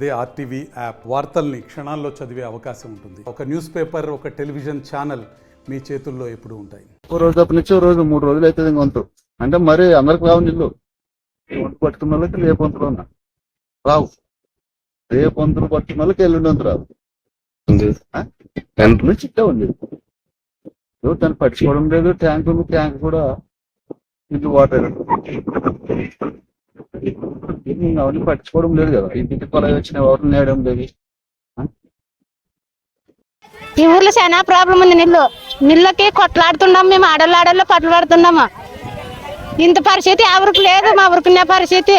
అదే RTV app వార్తల్ని క్షణాల్లో చదివే అవకాశం ఉంటుంది. ఒక న్యూస్ పేపర్, ఒక టెలివిజన్ ఛానల్ మీ చేతుల్లో ఎప్పుడూ ఉంటాయి. ఓ రోజు తప్ప నుంచి ఓ రోజు 3 రోజులు అవుతుంది వంతు. అంటే మరి అందరికి రావు నీళ్ళు. వంతు పట్టుకున్న వాళ్ళకి రేపు వంతులు ఉన్నా రావు. రేపు వంతులు పట్టుకున్న వాళ్ళకి ఎల్లుండి వంతు రావు. నుంచి ఇట్టే ఉంది. దాన్ని పట్టుకోవడం లేదు. ట్యాంక్ ఉంది, ట్యాంక్ కూడా ఇంటి వాటర్ అవన్నీ పట్టించుకోవడం లేదు కదా. ఇంటికి కొలవి వచ్చిన వాటర్ నేయడం లేదు. ఈ ఊర్లో చాలా ప్రాబ్లం ఉంది. నీళ్ళకి కొట్లాడుతున్నాం మేము, ఆడల్లో కొట్లాడుతున్నాము. ఇంత పరిస్థితి ఎవరికి లేదు. మా ఊరుకునే పరిస్థితి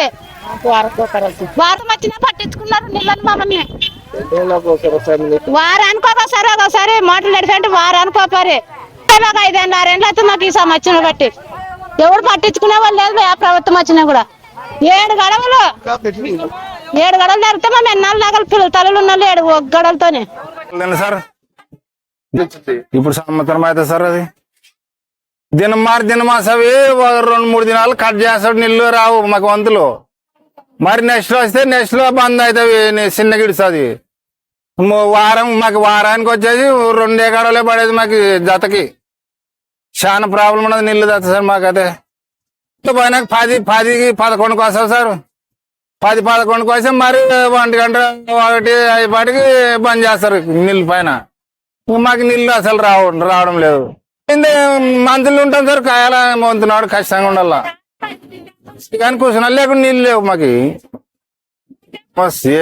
వారం వచ్చినా పట్టించుకున్నారు నీళ్ళని మమ్మల్ని. వారానికి ఒకసారి మోటార్లు నడిపంటే వారానికి ఒకసారి 5 6 అవుతుంది మాకు ఈ సంవత్సరం బట్టి. ఎవరు పట్టించుకునే వాళ్ళు లేదు. ఆ ప్రభుత్వం వచ్చినా కూడా 7 గడవలు జరిగితే మా ఎన్నాళ్ళు నగలు పిల్లలు తలలు ఉన్న 7 గడవలతోనే సార్. ఇప్పుడు సంవత్సరం అయితే సార్ అది దినమాసవి 2-3 దినాలు కట్ చేస్తాడు. నీళ్ళు రావు మాకు వంతులు. మరి నెక్స్ట్ వస్తే నెక్స్ట్ లో బంద్ అవుతాయి. చిన్న గిడుస్తుంది మాకు వారానికి వచ్చేసి 2 గడవలే పడేది మాకు జతకి. చాలా ప్రాబ్లం ఉన్నది నీళ్ళు తెస్తా సార్ మాకైతే. పైన 10-11కి వస్తాం సార్. 10-11కి వస్తే మరి 1 గంట 1 అయ్యేపాటికి బంద్ చేస్తారు నీళ్ళు పైన. మాకు నీళ్ళు అసలు రావడం లేదు. మందులు ఉంటాం సార్. కాయాల వంతున్నాడు ఖచ్చితంగా ఉండాల. కానీ కూర్చున్నా లేకుండా నీళ్ళు లేవు మాకు.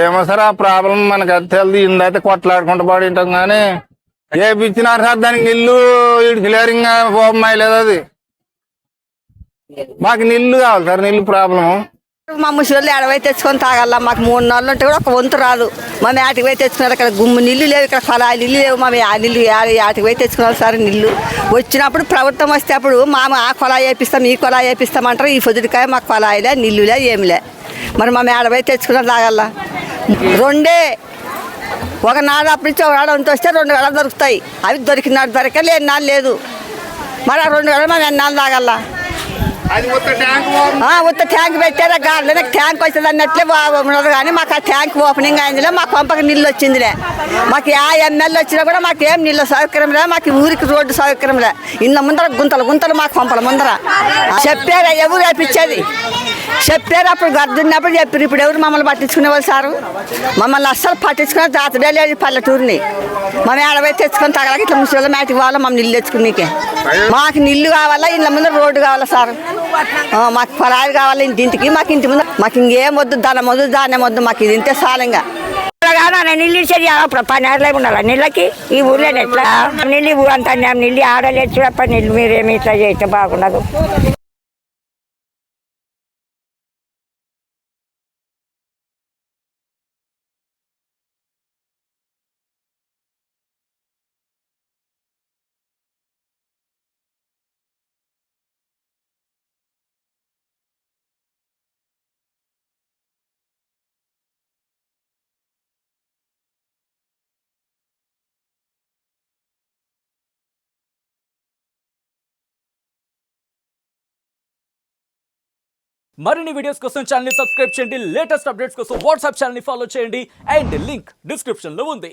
ఏమో సార్ ఆ ప్రాబ్లం మనకి అది తెలియదు. ఇందైతే కొట్లాడుకుంటూ పడి ఉంటాం కానీ ఏ ఇచ్చినారు సార్ దానికి నీళ్ళు ఇడిచిలేరు. ఇంకా పోమ్మాయి లేదు అది. మాకు నీళ్లు కావాలి సార్. నీళ్ళు ప్రాబ్లము. మా ముసలి అడవై తెచ్చుకొని తాగల. మాకు 3 నెలలు ఉంటే కూడా ఒక వంతు రాదు. మా ఆటికి పోయి తెచ్చుకున్నారు. ఇక్కడ గుమ్ము నీళ్ళు లేవు, ఇక్కడ ఫలాలు నీళ్ళు లేవు. మా ఆ నీళ్ళు ఆటికి పోయి తెచ్చుకున్నారు సార్. నీళ్ళు వచ్చినప్పుడు ప్రభుత్వం వస్తే అప్పుడు ఆ కొలాయి వేపిస్తాం, ఈ కొలాయి వేపిస్తామంటారు. ఈ పొద్దుటికాయ మాకు కొలాయిలే, నీళ్ళులే, ఏమిలే. మరి మా ఆడపోయి తెచ్చుకున్నారు తాగల. 2 ఒక నాడు అప్పటి నుంచి ఒక నాడు వంతు వస్తే 2 గడలు దొరుకుతాయి. అవి దొరికినాడు దొరక లేని నాడు లేదు. మరి ఆ 2 గడలు మేము ఎన్నాళ్ళు తాగల. ఉత్త ట్యాంక్ పెట్టారా గాడిలో ట్యాంక్ వచ్చింది అన్నట్లే ఉన్నది. కానీ మాకు ఆ ట్యాంక్ ఓపెనింగ్ అయిందిలే. మా కొంపకి నీళ్ళు వచ్చిందిలే. మాకు ఆ ఎమ్మెల్యే వచ్చినా కూడా మాకు ఏం నీళ్ళ సౌకర్యం లే. మాకు ఊరికి రోడ్డు సౌకర్యం లే. ఇళ్ళ ముందర గుంతలు మా కొంపల ముందర చెప్పారా. ఎవరు వేపించేది చెప్పారు. అప్పుడు గర్దున్నప్పుడు చెప్పారు. ఇప్పుడు ఎవరు మమ్మల్ని పట్టించుకునేవాళ్ళు సారు. మమ్మల్ని అస్సలు పట్టించుకునే జాతరే లేదు పల్లెటూరిని. మేము ఆడపోయి తెచ్చుకొని తగలకి ఇట్లా ముసలి మేటికి కావాలా. మమ్మల్ని నీళ్ళు తెచ్చుకునేకే. మాకు నీళ్ళు కావాలా, ఇళ్ళ ముందర రోడ్డు కావాలా సారు. మాకు పొలాలు కావాలి ఇంటింటికి. మాకు ఇంటి ముందు మాకు ఇంకేం వద్దు. ధనం వద్దు, ధాన్యం వద్దు. మాకు ఇది ఇంతే సాలంగా నీళ్ళు ఇచ్చేది అప్పుడు 10 ఏళ్ళే ఉండాలి. నీళ్ళకి ఈ ఊర్లో ఎట్లా నీళ్ళు అంత నీళ్ళు ఆడలేదు చూడప్ప. నీళ్ళు మీరేమి ఇట్లా చేస్తే బాగుండదు. మరిన్ని వీడియోస్ కోసం ఛానల్ ని సబ్స్క్రైబ్ చేయండి. లేటెస్ట్ అప్డేట్స్ కోసం వాట్సాప్ ఛానల్ ని ఫాలో చేయండి. అండ్ లింక్ డిస్క్రిప్షన్ లో ఉంది.